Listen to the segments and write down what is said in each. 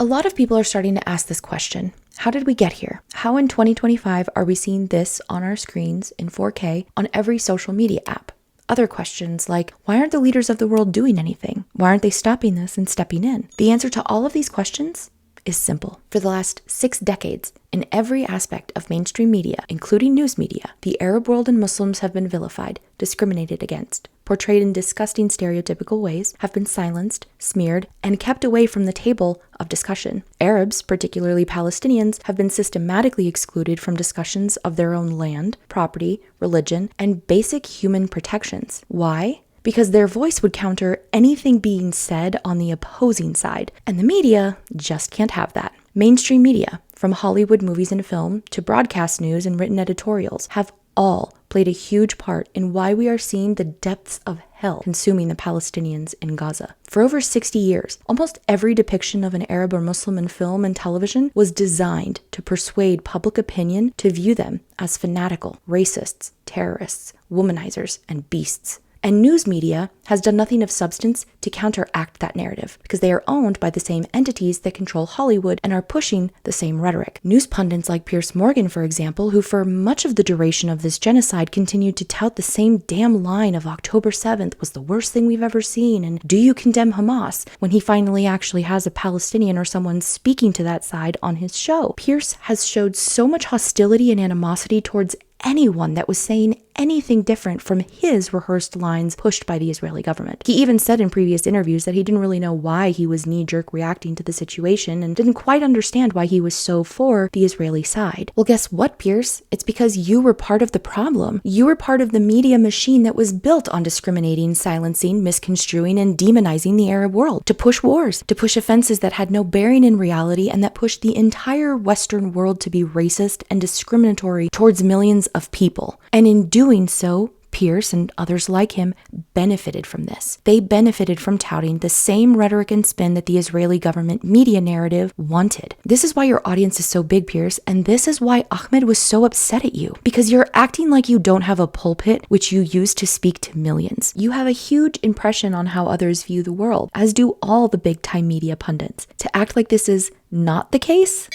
A lot of people are starting to ask this question. How did we get here? How in 2025 are we seeing this on our screens in 4K on every social media app? Other questions like, why aren't the leaders of the world doing anything? Why aren't they stopping this and stepping in? The answer to all of these questions is simple. For the last 6 decades, in every aspect of mainstream media, including news media, the Arab world and Muslims have been vilified, discriminated against, portrayed in disgusting stereotypical ways, have been silenced, smeared, and kept away from the table of discussion. Arabs, particularly Palestinians, have been systematically excluded from discussions of their own land, property, religion, and basic human protections. Why? Because their voice would counter anything being said on the opposing side, and the media just can't have that. Mainstream media, from Hollywood movies and film to broadcast news and written editorials, have all played a huge part in why we are seeing the depths of hell consuming the Palestinians in Gaza. For over 60 years, almost every depiction of an Arab or Muslim in film and television was designed to persuade public opinion to view them as fanatical, racists, terrorists, womanizers, and beasts. And news media has done nothing of substance to counteract that narrative because they are owned by the same entities that control Hollywood and are pushing the same rhetoric. News pundits like Piers, for example, who for much of the duration of this genocide continued to tout the same damn line of October 7th was the worst thing we've ever seen, and do you condemn Hamas, when he finally actually has a Palestinian or someone speaking to that side on his show. Piers has showed so much hostility and animosity towards anyone that was saying anything different from his rehearsed lines pushed by the Israeli government. He even said in previous interviews that he didn't really know why he was knee-jerk reacting to the situation and didn't quite understand why he was so for the Israeli side. Well, guess what, Piers? It's because you were part of the problem. You were part of the media machine that was built on discriminating, silencing, misconstruing, and demonizing the Arab world, to push wars, to push offenses that had no bearing in reality, and that pushed the entire Western world to be racist and discriminatory towards millions of people. And in doing so, Piers and others like him benefited from this. They benefited from touting the same rhetoric and spin that the Israeli government media narrative wanted. This is why your audience is so big, Piers, and this is why Ahmed was so upset at you, because you're acting like you don't have a pulpit which you use to speak to millions. You have a huge impression on how others view the world, as do all the big-time media pundits. To act like this is not the case?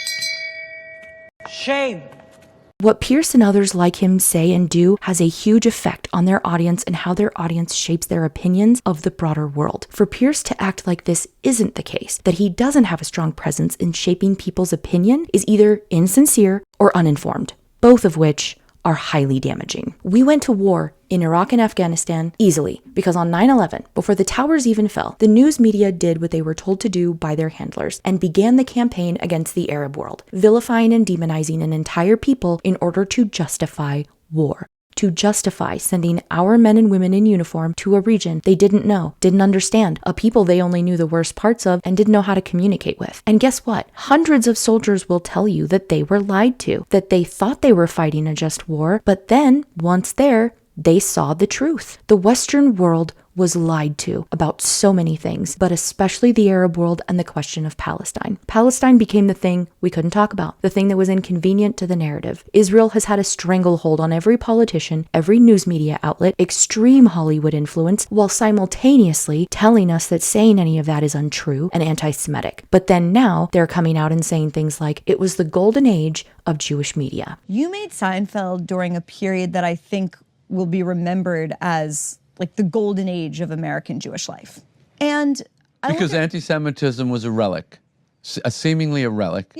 Shame. What Piers and others like him say and do has a huge effect on their audience and how their audience shapes their opinions of the broader world. For Piers to act like this isn't the case, that he doesn't have a strong presence in shaping people's opinion, is either insincere or uninformed, both of which are highly damaging. We went to war in Iraq and Afghanistan easily because on 9/11, before the towers even fell, the news media did what they were told to do by their handlers and began the campaign against the Arab world, vilifying and demonizing an entire people in order to justify war. To justify sending our men and women in uniform to a region they didn't know, didn't understand, a people they only knew the worst parts of and didn't know how to communicate with. And guess what? Hundreds of soldiers will tell you that they were lied to, that they thought they were fighting a just war, but then, once there, they saw the truth. The Western world was lied to about so many things, but especially the Arab world and the question of Palestine. Palestine became the thing we couldn't talk about, the thing that was inconvenient to the narrative. Israel has had a stranglehold on every politician, every news media outlet, extreme Hollywood influence, while simultaneously telling us that saying any of that is untrue and anti-Semitic. But then now they're coming out and saying things like, it was the golden age of Jewish media. You made Seinfeld during a period that I think will be remembered as like the golden age of American Jewish life. And because anti-Semitism was a relic, seemingly a relic,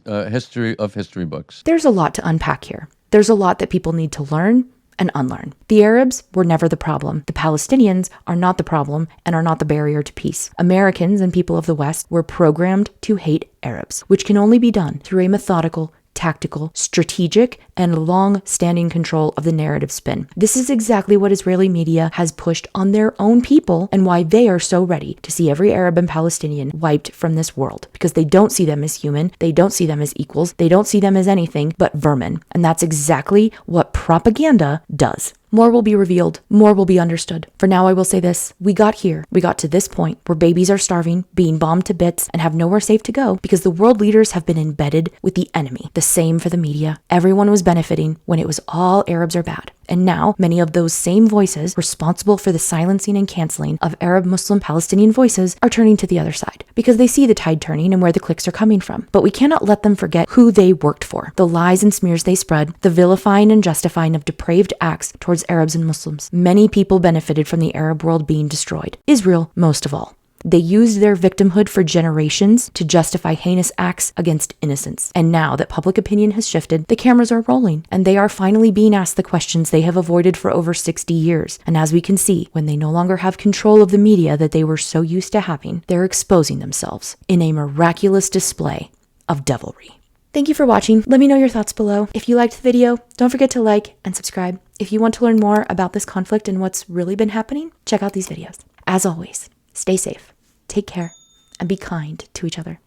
history of history books. There's a lot to unpack here. There's a lot that people need to learn and unlearn. The Arabs were never the problem. The Palestinians are not the problem and are not the barrier to peace. Americans and people of the West were programmed to hate Arabs, which can only be done through a methodical, tactical, strategic, and long-standing control of the narrative spin. This is exactly what Israeli media has pushed on their own people and why they are so ready to see every Arab and Palestinian wiped from this world, because they don't see them as human, they don't see them as equals, they don't see them as anything but vermin. And that's exactly what propaganda does. More will be revealed, more will be understood. For now, I will say this. We got here. We got to this point where babies are starving, being bombed to bits, and have nowhere safe to go because the world leaders have been embedded with the enemy. The same for the media. Everyone was benefiting when it was all Arabs are bad. And now, many of those same voices responsible for the silencing and canceling of Arab, Muslim, Palestinian voices are turning to the other side because they see the tide turning and where the clicks are coming from. But we cannot let them forget who they worked for, the lies and smears they spread, the vilifying and justifying of depraved acts towards Arabs and Muslims. Many people benefited from the Arab world being destroyed, Israel most of all. They used their victimhood for generations to justify heinous acts against innocents. And now that public opinion has shifted, the cameras are rolling, and they are finally being asked the questions they have avoided for over 60 years. And as we can see, when they no longer have control of the media that they were so used to having, they're exposing themselves in a miraculous display of devilry. Thank you for watching. Let me know your thoughts below. If you liked the video, don't forget to like and subscribe. If you want to learn more about this conflict and what's really been happening, check out these videos. As always, stay safe, take care, and be kind to each other.